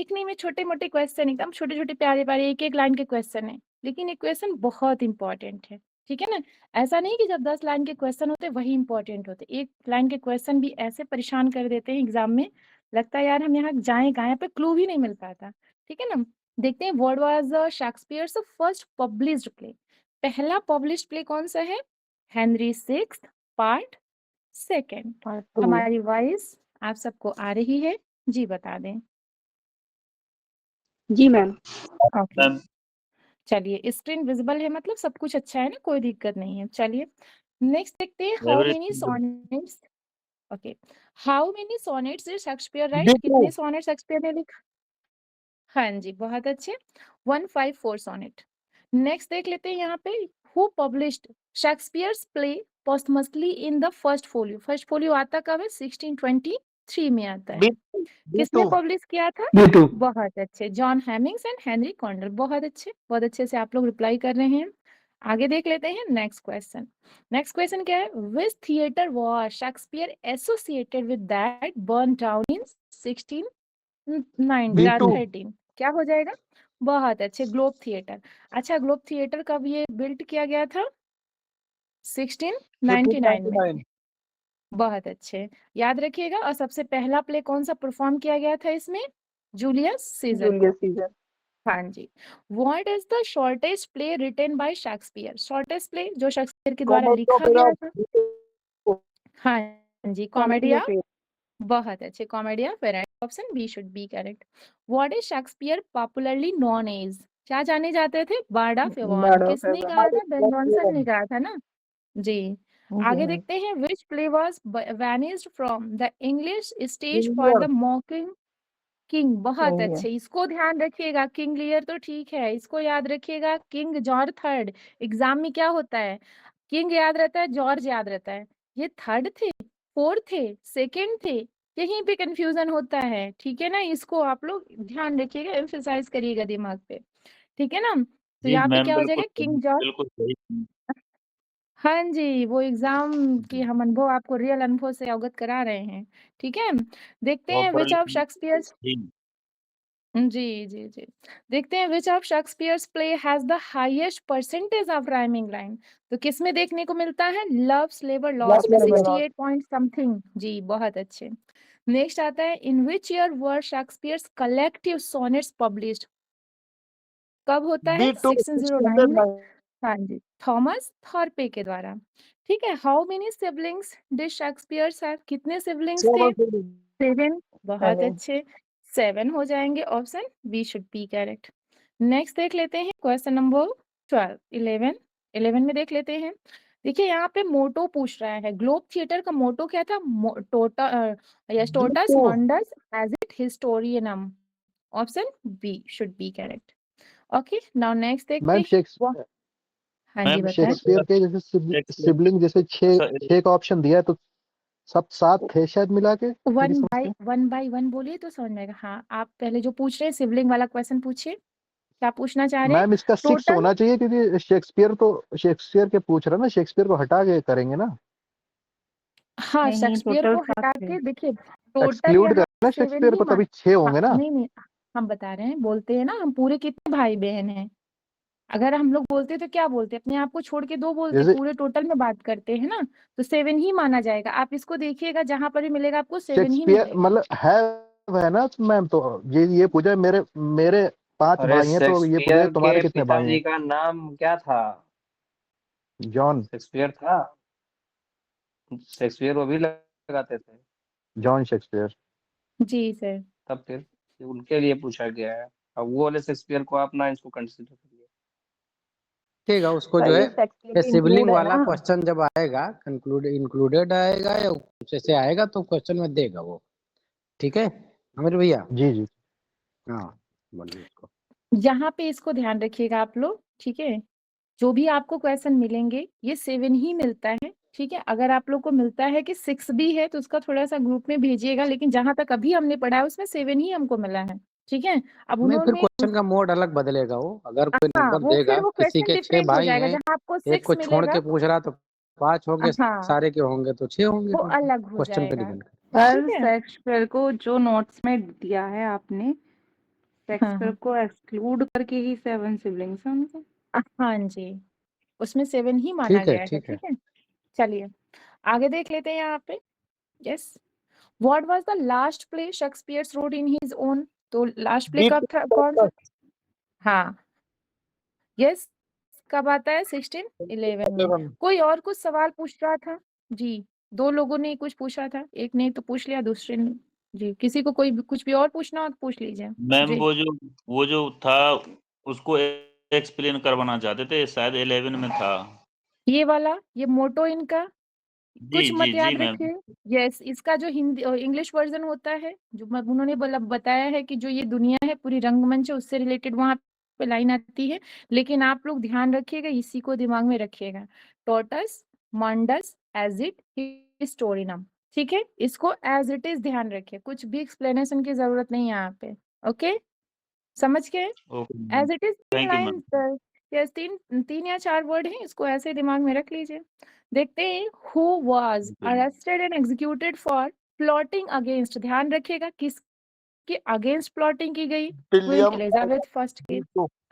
देखने में छोटे मोटे क्वेश्चन, एकदम छोटे छोटे प्यारे प्यारे एक एक लाइन के क्वेश्चन है, लेकिन ये क्वेश्चन बहुत इंपॉर्टेंट है। ठीक है ना, ऐसा नहीं कि जब 10 लाइन के क्वेश्चन होते वही इंपॉर्टेंट होते, एक लाइन के क्वेश्चन भी ऐसे परेशान कर देते हैं एग्जाम में, लगता है यार हम यहाँ जाएं कहाँ, यहाँ पे क्लू भी नहीं मिल पाता। ठीक है ना, देखते हैं what was Shakespeare's first published play. पहला पब्लिश्ड प्ले कौन सा है? Henry sixth part second. हमारी वॉइस आप सबको आ रही है? जी बता दें। जी मैम। ओके, चलिए स्क्रीन विजिबल है, मतलब सब कुछ अच्छा है ना, कोई दिक्कत नहीं है। चलिए नेक्स्ट देखते हैं, how many sonnets. Okay, how many sonnets did Shakespeare right? कितने सोनेट शेक्सपियर ने लिखा? हाँ जी, बहुत अच्छे, 154 सोनेट। नेक्स्ट देख लेते हैं यहाँ पे, who published Shakespeare's play posthumously in the first folio. First folio आता कब है? 1623 में आता है। किसने पब्लिश किया था? बहुत अच्छे, John Heminges and Henry Condell. बहुत अच्छे से आप लोग रिप्लाई कर रहे हैं। आगे देख लेते हैं नेक्स्ट क्वेश्चन। नेक्स्ट क्वेश्चन क्या है? Which theatre was Shakespeare associated with that burn down in 1613? क्या हो जाएगा? बहुत अच्छे, ग्लोब थिएटर। अच्छा, ग्लोब थिएटर कब ये बिल्ड किया गया था? 1699 में। बहुत अच्छे, याद रखिएगा। और सबसे पहला प्ले कौन सा परफॉर्म किया गया था इसमें? Julius Caesar. हाँ जी। What is the shortest play written by Shakespeare? Shortest play जो शेक्सपियर के द्वारा लिखा गया था? हाँ जी, कॉमेडिया। बहुत अच्छे, कॉमेडिया फेराइट। Option B should be correct. What is Shakespeare popularly known as? क्या जाने जाते थे? Bard of Avon. किसने कहा था? बेन जॉनसन ने कहा था ना जी। आगे देखते हैं, which play was vanished from the English stage for the मॉकिंग king. बहुत अच्छे, इसको ध्यान रखिएगा। किंग लियर तो ठीक है, इसको याद रखिएगा। King George third. एग्जाम में क्या होता है? किंग याद रहता है, जॉर्ज याद रहता है। ये थर्ड थे, फोर्थ थे, सेकंड थे, यहीं पे कंफ्यूजन होता है। ठीक है ना, इसको आप लोग ध्यान रखिएगा, एम्फेसाइज करिएगा दिमाग पे। ठीक है ना, तो यहाँ पे क्या हो जाएगा? King George. बिल्कुल सही। हाँ जी, वो एग्जाम की हम अनुभव, आपको रियल अनुभव से अवगत करा रहे हैं। ठीक है, देखते हैं विच ऑफ शेक्सपियर। जी। देखते हैं which of Shakespeare's play has the highest percentage of rhyming line. तो किस में देखने को मिलता है? लव्स लेबर लॉस्ट में 68 पॉइंट समथिंग। जी, बहुत अच्छे। नेक्स्ट आता है, in which year were Shakespeare's collective sonnets published? कब होता है? 1609 में। हाँ जी, थॉमस थॉर्पे के द्वारा। ठीक है, how many siblings did Shakespeare's have? कितने सिबलिंग्स थे? 7। बहुत अच्छे, 7 हो जाएंगे। Option B should be correct. Next देख लेते हैं क्वेश्चन नंबर 11 में देख लेते हैं। देखिए यहाँ पे मोटो पूछ रहा है, ग्लोब थिएटर का मोटो क्या था? टोटस मॉन्डस एज इट हिस्टोरियनम। Option B should be correct. Okay, now next देखते हैं। हाँ जी, बताएं। शेक्सपियर के जैसे सिबलिंग जैसे छह का ऑप्शन दिया है, तो सब 7 थे शायद मिला के। वन बाय वन बोलिए तो समझ में आएगा। हाँ, आप पहले जो पूछ रहे हैं सिबलिंग वाला क्वेश्चन पूछिए, क्या पूछना चाह रहे हैं? मैम इसका 6 होना चाहिए, क्योंकि शेक्सपियर के पूछ रहा ना, शेक्सपियर को हटा के करेंगे ना। हाँ, शेक्सपियर को हटा के देखिए, टोटल एक्सक्लूड यहाँ करना 7 शेक्सपियर ही को, तभी 6 होंगे ना। नहीं, हम बता रहे हैं, बोलते हैं ना हम पूरे कितने भाई बहन हैं। अगर हम लोग बोलते तो क्या बोलते? अपने आप को छोड़ के 2 बोलते, पूरे टोटल में बात करते हैं ना, तो 7 ही माना जाएगा। आप इसको देखिएगा, जहां पर भी मिलेगा आपको 7 ही मिलेगा। मतलब है ना मैम, तो ये पूछा मेरे 5 भाई हैं, तो ये पूछा तुम्हारे कितने भाई हैं? का नाम क्या था? जॉन शेक्सपियर था। शेक्सपियर वो भी लगाते थे। John Shakespeare. जी सर। तब फिर उनके लिए पूछा गया है। अब वो वाले शेक्सपियर को आप ना इसको कंसीडर करिए। ठीक है, उसको जो है सिबलिंग वाला क्वेश्चन जब आएगा, इंक्लूडेड आएगा या कुछ ऐसे आएगा, तो क्वेश्चन में देगा वो। ठीक है अमीर भैया? जी। हाँ बोलिए उसको। यहाँ पे इसको ध्यान रखिएगा आप लोग। ठीक है, जो भी आपको क्वेश्चन मिलेंगे ये 7 ही मिलता है। ठीक है, अगर आप लोग को मिलता है कि 6 भी है तो उसका थोड़ा सा ग्रुप में भेजिएगा, लेकिन जहां तक अभी हमने पढ़ा है उसमें 7 ही हमको मिला है। ठीक है, अब नहीं, फिर उन्होंने क्वेश्चन का मोड अलग बदलेगा वो। अगर कोई हाँ, नंबर वो देगा, फिर वो किसी क्वेश्चन के 6 डिफरेंट हो भाई जाएगा, हैं, जहां आपको एक 6 को छोड़ मिलेगा। के पूछ रहा तो 5 होंगे, हाँ, सारे के होंगे तो 6 होंगे। वो अलग हो क्वेश्चन पे जाएगा। डिपेंड। सर शेक्सपियर को जो नोट्स में दिया है आपने, शेक्सपियर को एक्सक्लूड करके ही 7 सिबलिंग्स हैं उनके। हाँ जी, उसमें 7 ही माना गया है, ठीक है। ठीक है। चलिए आगे देख लेते हैं यहाँ पे। Yes, what was the last play Shakespeare wrote in his own? तो लास्ट प्ले कब था, कौन सा? हाँ, यस, कब आता है? 1611 में। कोई और कुछ सवाल पूछ रहा था जी? 2 लोगों ने कुछ पूछा था, एक ने तो पूछ लिया, दूसरे ने जी। किसी को कोई कुछ भी और पूछना हो तो पूछ लीजिए मैम। जी। वो जो था उसको एक्सप्लेन करवाना चाहते थे, शायद 11 में था। ये वाला, ये मोटो इनका कुछ जी मत जी जी याद मैम। रखिए। यस, इसका जो हिंदी इंग्लिश वर्जन होता है, जो उन्होंने बताया है कि जो ये दुनिया है पूरी रंगमंच है, उससे रिलेटेड वहां पे लाइन आती है। लेकिन आप लोग ध्यान रखिएगा, इसी को दिमाग में रखिएगा, टोटस मंडस एजिट हिस्टोरिनम, ठीक है। इसको एज इट इज ध्यान रखिए, कुछ भी एक्सप्लेनेशन की जरूरत नहीं है यहाँ पे। ओके, समझ गए? Okay as it is thank you ma'am. Line, yes, 3 या 4 वर्ड हैं, इसको ऐसे दिमाग में रख लीजिए। देखते हैं, who was arrested and executed for plotting against, ध्यान रखिएगा किसके अगेंस्ट प्लॉटिंग की गई? क्वीन एलिजाबेथ फर्स्ट की।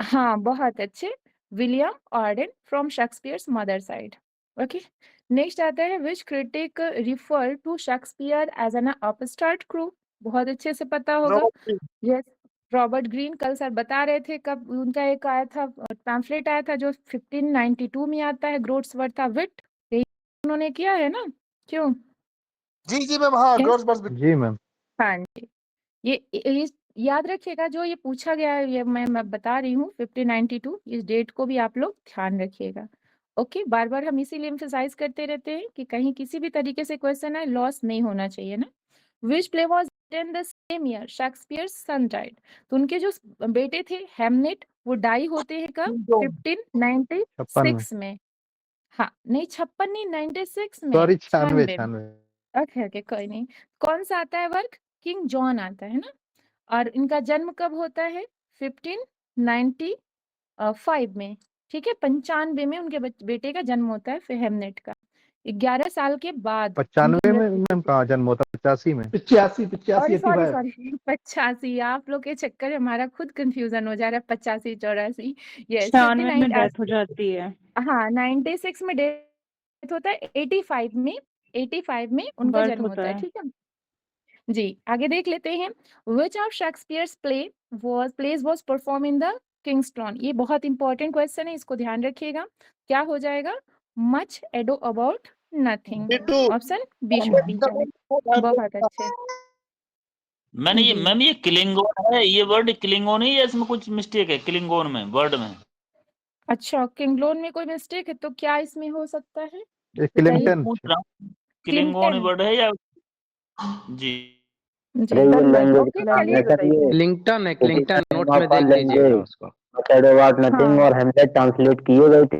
हाँ, बहुत अच्छे, William Arden from Shakespeare's mother side. Okay, next आता है, which critic refer to Shakespeare as an upstart crow? बहुत अच्छे से पता होगा। यस, रॉबर्ट ग्रीन, कल सर बता रहे थे कब उनका एक आया था, पैम्फलेट आया था जो 1592 में आता है, ग्रोट्सवर्थ विट, यही उन्होंने किया है ना? क्यों? जी मैम, हाँ, जी मैम। हाँ जी, ये याद रखिएगा, जो ये पूछा गया है, ये मैं बता रही हूँ 1592, इस डेट को भी आप लोग ध्यान रखिएगा। ओके, बार बार हम इसीलिए एम्फसाइज करते रहते हैं कि कहीं किसी भी तरीके से क्वेश्चन है, लॉस नहीं होना चाहिए ना। Which play was in the same year Shakespeare son died? तो उनके जो बेटे थे हेमनेट, वो डाई होते हैं कब? 1596 में। हाँ, नहीं 56 नहीं, 96 में, सॉरी, 96 96। ओके, कोई नहीं। कौन सा आता है वर्क? किंग जॉन आता है ना। और इनका जन्म कब होता है? 1595 में, ठीक है। 95 में उनके बेटे का जन्म होता है, फिर हेमनेट का। 11 साल के बाद 95 में मैम कहाँ जन्म होता? 85 में। 85 सॉरी 85, आप लोग के चक्कर में हमारा खुद कंफ्यूजन हो जा रहा है। 85 84, यस 96 में 59। डेथ हो जाती है। हाँ, 96 में डेथ होता है, 85 में उनका बर्थ जन्म होता होता है, है। ठीक है जी। आगे देख लेते हैं, which of Shakespeare's plays was perform in the Kingston? ये बहुत इंपॉर्टेंट क्वेश्चन है, इसको ध्यान रखिएगा। क्या हो जाएगा? Much ado about nothing, option B should be correct. बहुत अच्छे मैंने ये जी। मैम, ये क्लिंगोन है, ये वर्ड क्लिंगोन ही है, इसमें कुछ मिस्टेक है क्लिंगोन में, वर्ड में? अच्छा, किंगलोन में कोई मिस्टेक है तो क्या इसमें हो सकता है? क्लिंटन। पूछ रहा हूँ, क्लिंगोन वर्ड है या? जी जी, लैंग्वेज ओके, का नाम चलिए। है सर ये। क्लिंगटन है, It is क्लिंगटन the note name में of a देख लीजिएगा language. उसको। Said about nothing हाँ और हमने ट्रांसलेट किए गए थे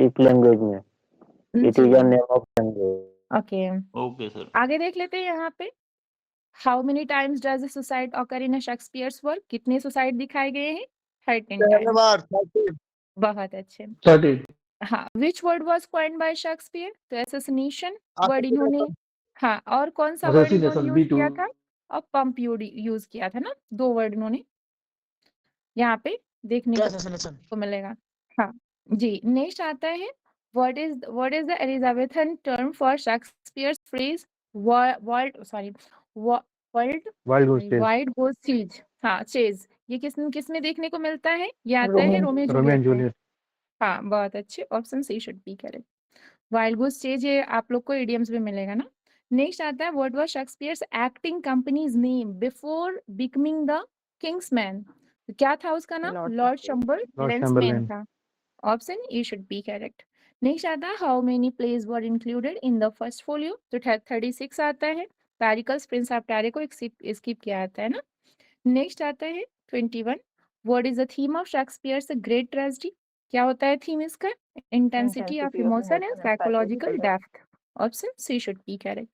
इस लैंग्वेज में। It is G, a name of language. Okay. Okay sir. आगे देख लेते हैं यहाँ पे, how many times does a suicide occur in a Shakespeare's work? कितने सुसाइड दिखाए गए हैं? 13 टाइम्स। बहुत अच्छे। हाँ, which word was coined by Shakespeare? तो एसेसिनेशन वर्ड इन्होंने, हाँ, और कौन सा वर्ड इन्होंने यूज किया था? और पंप यूज किया था ना, 2 वर्ड इन्होंने यहाँ पे देखने को मिलेगा। हाँ जी, नेक्स्ट आता है, what is the Elizabethan term for Shakespeare's phrase world wide goes चीज? हाँ, चेज, ये किस में देखने को मिलता है? ये आता है रोमियो जूलियट में। हाँ, बहुत अच्छे, option C should be correct. Wild goose chase, ये आप लोग को इडियम्स में मिलेगा ना। नेक्स्ट आता है, what was Shakespeare's acting company's name before becoming the King's Men? तो क्या था उसका नाम? लॉर्ड चैम्बरलेन था, option E should be correct. Next आता है, how many plays were included in the first folio? तो 36 आता है। पैरिकल्स, प्रिंस ऑफ टैरे को स्किप किया आता है ना। नेक्स्ट आता है 21, what is the theme of Shakespeare's great tragedy? क्या होता है थीम इसका? Intensity of emotion and psychological depth, option C should be correct.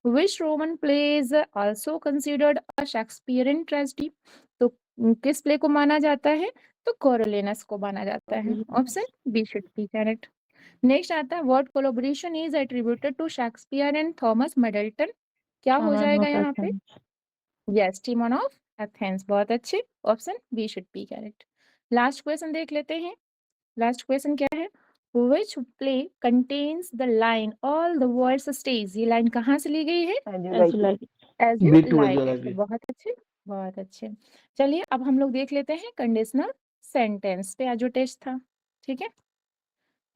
Which Roman play is also considered a Shakespearean tragedy? तो किस प्ले को माना जाता है? तो कोरियोलानस को माना जाता है, option B should be correct. Next आता है, what collaboration is attributed to Shakespeare and Thomas Middleton? क्या हो जाएगा यहाँ पे? यस, टीमन ऑफ एथेंस, बहुत अच्छे, option B should be correct. Last question देख लेते हैं। लास्ट क्वेश्चन क्या है? Which play contains the line all the words stays? ये लाइन कहाँ से ली गई है? As you like it। बहुत अच्छे, बहुत अच्छे। चलिए अब हम लोग देख लेते हैं कंडीशनल सेंटेंस पे आज जो टेस्ट था, ठीक है?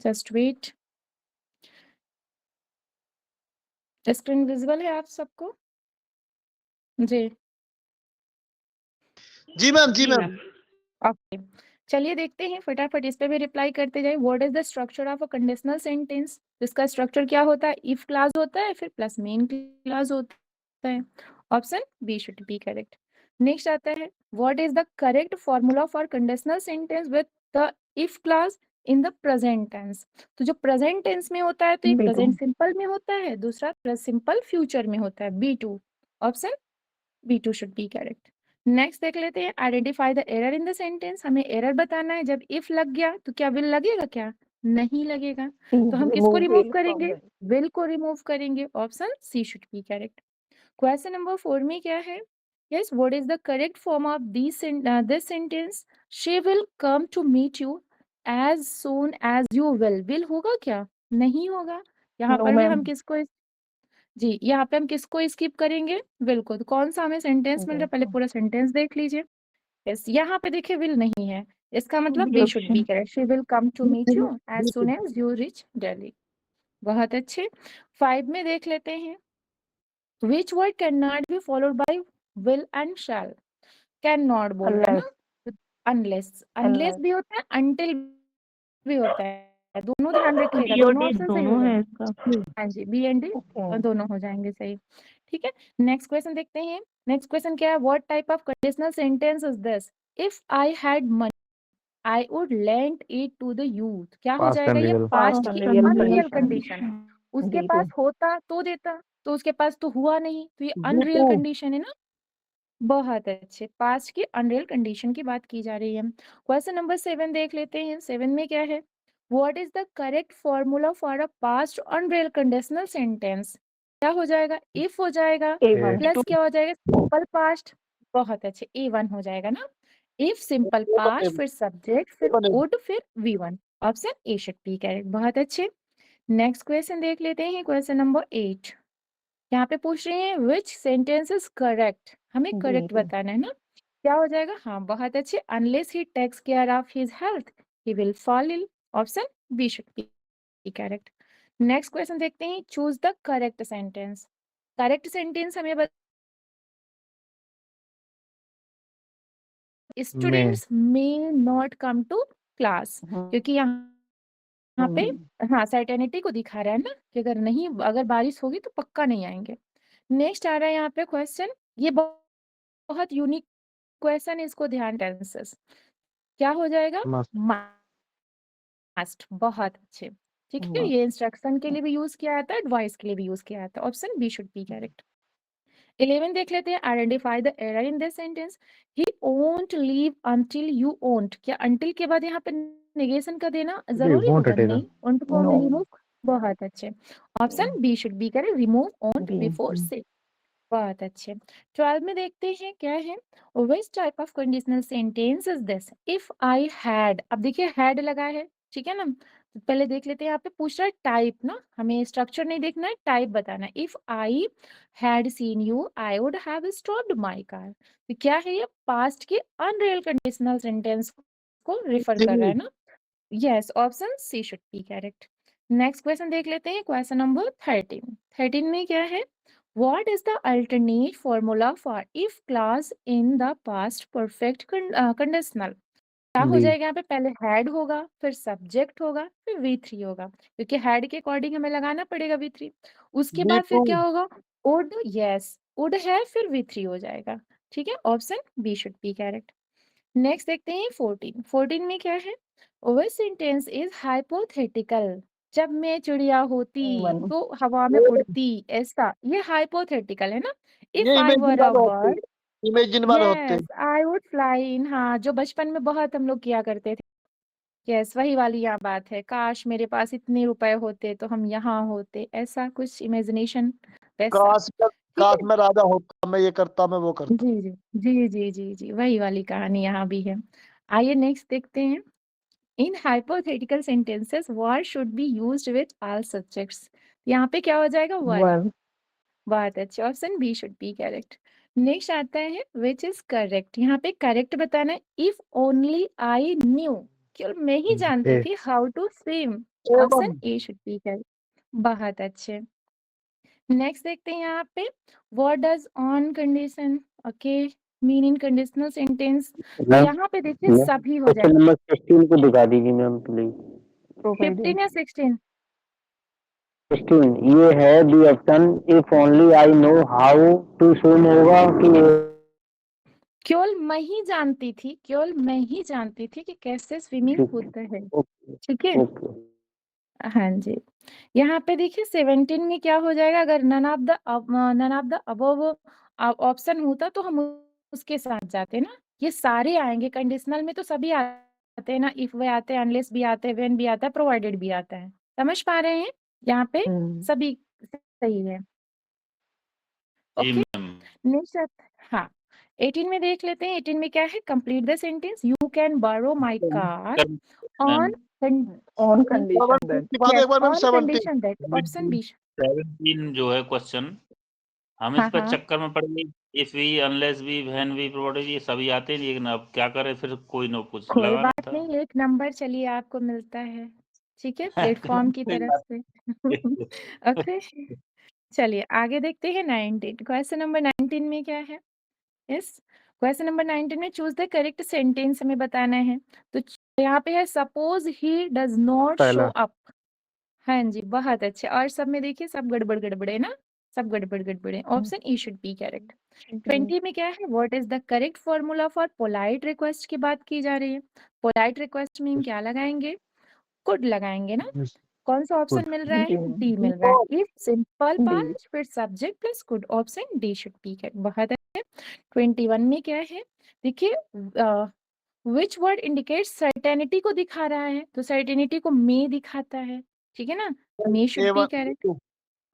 Just wait. स्क्रीन विजिबल है आप सबको? जी जी मैम, जी मैम। ओके, चलिए देखते हैं फटाफट इस पे भी रिप्लाई करते जाए। What is the structure of a conditional sentence? इसका स्ट्रक्चर क्या होता है? इफ क्लास होता है, फिर प्लस मेन क्लास होता है। Option B should be correct. Next आता है what is the correct formula for conditional sentence with the if clause in the present tense? तो जो प्रेजेंट टेंस में होता है तो एक प्रेजेंट सिंपल में होता है, दूसरा प्रेजेंट सिंपल फ्यूचर में होता है, B2। Option B2 should be correct. Next देख लेते हैं identify the error in the sentence. हमें एरर बताना है। जब इफ लग गया तो क्या विल लगेगा? क्या नहीं लगेगा। तो हम किसको रिमूव करेंगे? विल को रिमूव करेंगे। Option C should be correct. Question number 4 में क्या है? Yes, what is the correct form of this sentence? She will come to meet you as soon as you will होगा क्या? नहीं होगा। यहाँ पर भी हम किसको जी, यहाँ पे हम किसको स्किप करेंगे? विल को। तो कौन सा हमें सेंटेंस मिल रहा है? पहले पूरा सेंटेंस देख लीजिए। यस, यहाँ पे देखिए विल नहीं है, इसका मतलब B should be correct. She will come to meet you as soon as you reach Delhi. बहुत अच्छे। 5 में देख लेते हैं which word can not be followed by will and shall? Can not बोल रहा है ना, अनलेस। अनलेस भी होता है, अनटिल भी होता है, दोनों ध्यान रखिएगा, दोनों ऑप्शन सही हो जाएंगे। हाँ जी, बी एंड डी दोनों हो जाएंगे सही, ठीक है। नेक्स्ट क्वेश्चन देखते हैं। नेक्स्ट क्वेश्चन क्या है? What type of conditional sentence is this? If I had money I would lend it to the youth. क्या हो Past जाएगा? and ये real। पास्ट की अनरियल कंडीशन। उसके पास होता तो देता, तो उसके पास तो हुआ नहीं, तो ये अनरियल कंडीशन है ना। बहुत अच्छे, पास्ट की अनरियल कंडीशन की बात की जा रही है। क्वेश्चन नंबर 7 देख लेते हैं। 7 में क्या है? What is the correct formula for a past unreal conditional sentence? क्या हो जाएगा? इफ हो जाएगा, प्लस क्या हो जाएगा? Simple past. बहुत अच्छे, A1 हो जाएगा ना। इफ सिंपल पास्ट, फिर सब्जेक्ट, फिर वुड, फिर V1। Option A should be correct. बहुत अच्छे। नेक्स्ट क्वेश्चन देख लेते हैं। क्वेश्चन नंबर 8 यहाँ पे पूछ रहे हैं विच सेंटेंस इज करेक्ट? हमें करेक्ट बताना है ना। क्या हो जाएगा? हाँ, बहुत अच्छे। Unless he takes care of his health he will fall ill. Option B should be correct. Next question देखते हैं। Choose the correct sentence. Correct sentence हमें students may not come to class, क्योंकि यहाँ पे हाँ सर्टेनिटी को दिखा रहा है ना कि अगर बारिश होगी तो पक्का नहीं आएंगे। नेक्स्ट आ रहा है यहाँ पे क्वेश्चन, ये बहुत यूनिक क्वेश्चन है, इसको ध्यान टेंसेस। क्या हो जाएगा? मस्ट। बहुत अच्छे, ठीक है। ये इंस्ट्रक्शन के लिए भी यूज किया जाता है, एडवाइस के लिए भी यूज किया जाता है। Option B should be correct. 11 देख लेते हैं। Identify the error in this sentence. He won't leave until you won't. क्या अंटिल के बाद यहाँ पे नेगेशन का देना जरूरी होगा? नहीं, वोंट को हमें रिमूव। बहुत अच्छे, option B should be correct. Remove won't before से। बहुत अच्छे। 12 में देखते हैं क्या है? Which type of conditional sentence is this? If I had. अब देखिए हैड लगा है, ठीक है ना। तो पहले देख लेते हैं, यहाँ पे पूछ रहा है टाइप ना, हमें स्ट्रक्चर नहीं देखना है, टाइप बताना है। If I had seen you I would have stopped my car. तो क्या है? ये पास्ट की अनरियल कंडीशनल सेंटेंस को रिफर कर रहा है ना। Yes, option C should be correct. Next question देख लेते हैं। Question number 13। 13 में क्या है? What is the alternate formula for if clause in the past perfect conditional? क्या हो जाएगा? यहाँ पे पहले had होगा, फिर subject होगा, फिर V3 होगा, क्योंकि had के अकॉर्डिंग हमें लगाना पड़ेगा V3। उसके बाद फिर क्या होगा? would, yes, would है, फिर V3 हो जाएगा, ठीक है। Option B should be correct. Next देखते हैं 14। 14 में क्या है? Which sentence is hypothetical? जब मैं चिड़िया होती तो हवा में उड़ती, ऐसा। ये हाइपोथेटिकल है ना। If I were a bird, imagine वाले होते हैं। Yes I would fly in. हाँ, जो बचपन में बहुत हम लोग किया करते थे। यस, वही वाली यहाँ बात है। काश मेरे पास इतने रुपए होते तो हम यहाँ होते, ऐसा कुछ इमेजिनेशन वैसा। काश काश मैं राजा होता, मैं ये करता, मैं वो करता। जी, जी। जी, जी, जी, जी, वही वाली कहानी यहाँ भी है। आइए नेक्स्ट देखते हैं। In hypothetical sentences were should be used with all subjects. यहाँ पे क्या हो जाएगा? वर। वर। बहुत अच्छे, option B should be correct. Next आता है विच इज करेक्ट। यहाँ पे करेक्ट बताना है। इफ ओनली आई न्यू, केवल मैं ही जानती ए थी हाउ टू स्विम। ऑप्शन एवं ए शुड बी करेक्ट। बहुत अच्छे। नेक्स्ट देखते हैं यहाँ पे what does on condition okay mean in conditional sentence. तो मैम यहाँ पे देखिए सभी हो क्वेश्चन जाएगा। नंबर 16 को दिखा दीजिए मैम प्लीज। 15 या 16? 16 ये है the option if only I know how to swim होगा कि केवल मैं ही जानती थी, केवल मैं ही जानती थी कि कैसे स्विमिंग होता है। ओके ठीक है। ओके हाँ जी। यहाँ पे देखिए 17 में क्या हो जाएगा? अगर none of the above option होता तो हम उसके साथ जाते ना। ये सारे आएंगे कंडीशनल में, तो सभी आते हैं ना। इफ वे आते हैं, अनलेस भी आते हैं, व्हेन भी आता है, प्रोवाइडेड भी आता है। समझ पा रहे हैं? यहाँ पे सभी सही है। जी ओके। मैम। नेक्स्ट हाँ 18 में देख लेते हैं। 18 में क्या है? Complete the sentence. You can borrow my car on on condition that. की बात एक बार ma'am on 17 condition that. Option B. 17 जो है क्वेश्चन, हम इस हाँ पर हाँ चक्कर में पड़ गए। इफ भी, अनलेस भी, व्हेन भी, प्रोवाइडेड, ये सभी आते हैं, लेकिन अब क्या करें, फिर कोई ना कुछ कोई लगाना बात था। नहीं, एक नंबर चलिए आपको मिलता है। ठीक है, प्लेटफॉर्म की कोई तरफ बात से। ओके। चलिए आगे देखते हैं 19। क्वेश्चन नंबर 19 में क्या है? यस, क्वेश्चन नंबर 19 में चूज द करेक्ट सेंटेंस हमें बताना है। तो यहाँ पे है suppose he does not show पहला अप। हाँ जी, बहुत अच्छे। और सब में देखिए सब गड़बड़ गड़बड़ है ना, सब गड़बड़ गड़बड़ है। Option E should be correct. 20 में क्या है? What is the correct formula for polite request की बात की जा रही है। पोलाइट रिक्वेस्ट में हम क्या लगाएंगे? कुड लगाएंगे ना। कौन सा ऑप्शन मिल रहा है? डी मिल रहा है। इफ सिंपल पास्ट फिर subject plus could. Option D should be correct. बहुत अच्छे। 21 में क्या है? देखिए विच वर्ड इंडिकेट सर्टेनिटी को दिखा रहा है, तो सर्टेनिटी को मे दिखाता है। ठीक है ना, मे शुड बी करेक्ट।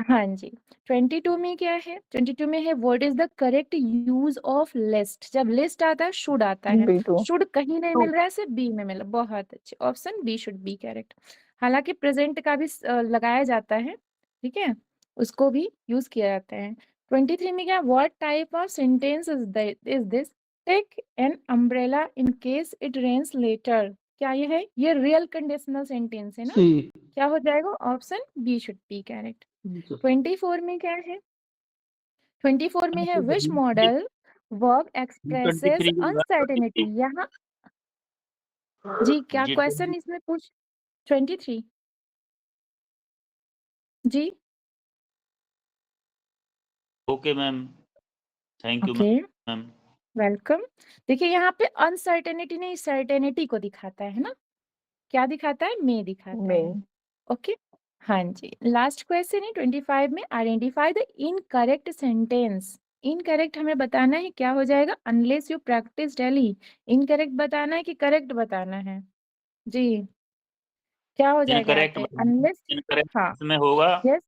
हाँ जी। 22 में क्या है? 22 में है what is the correct use of list. जब लिस्ट आता है शुड आता है। शुड कहीं नहीं मिल रहा है, सिर्फ बी में मिल रहा है। बहुत अच्छे, option B should be correct. हालांकि प्रेजेंट का भी लगाया जाता है, ठीक है, उसको भी यूज किया जाता है। 23 में क्या? What type of sentence is this? Take an umbrella in case it rains later. क्या ये है? ये रियल कंडीशनल सेंटेंस है ना। क्या हो जाएगा? Option B should be correct. 24 में क्या है? 24 में है which modal verb expresses 23 uncertainty. यहाँ जी क्या जी क्वेश्चन इसमें पूछ? 23 जी। Okay ma'am, thank you okay, ma'am. Welcome. देखिए यहाँ पे अनसर्टेनिटी नहीं, सर्टेनिटी को दिखाता है ना। क्या दिखाता है? मे दिखाता है। ओके। हाँ जी, लास्ट क्वेश्चन है 25 में। Identify the incorrect sentence. Incorrect हमें बताना है, क्या हो जाएगा? Unless you practice daily. Incorrect बताना है कि करेक्ट बताना है? जी, क्या हो जाएगा यहाँ इनकरेक्ट, पे? अनलेस, हाँ इनकरेक्ट में होगा। यस,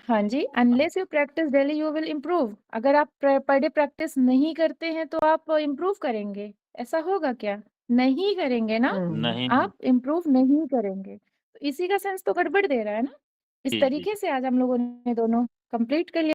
हाँ जी, unless you practice daily you will improve. अगर आप पर डे प्रैक्टिस नहीं करते हैं तो आप इम्प्रूव करेंगे? ऐसा होगा क्या? नहीं करेंगे ना, नहीं आप इम्प्रूव नहीं करेंगे। तो इसी का सेंस तो गड़बड़ दे रहा है ना। इस जी जी। तरीके से आज हम लोगों ने दोनों कंप्लीट कर लिया।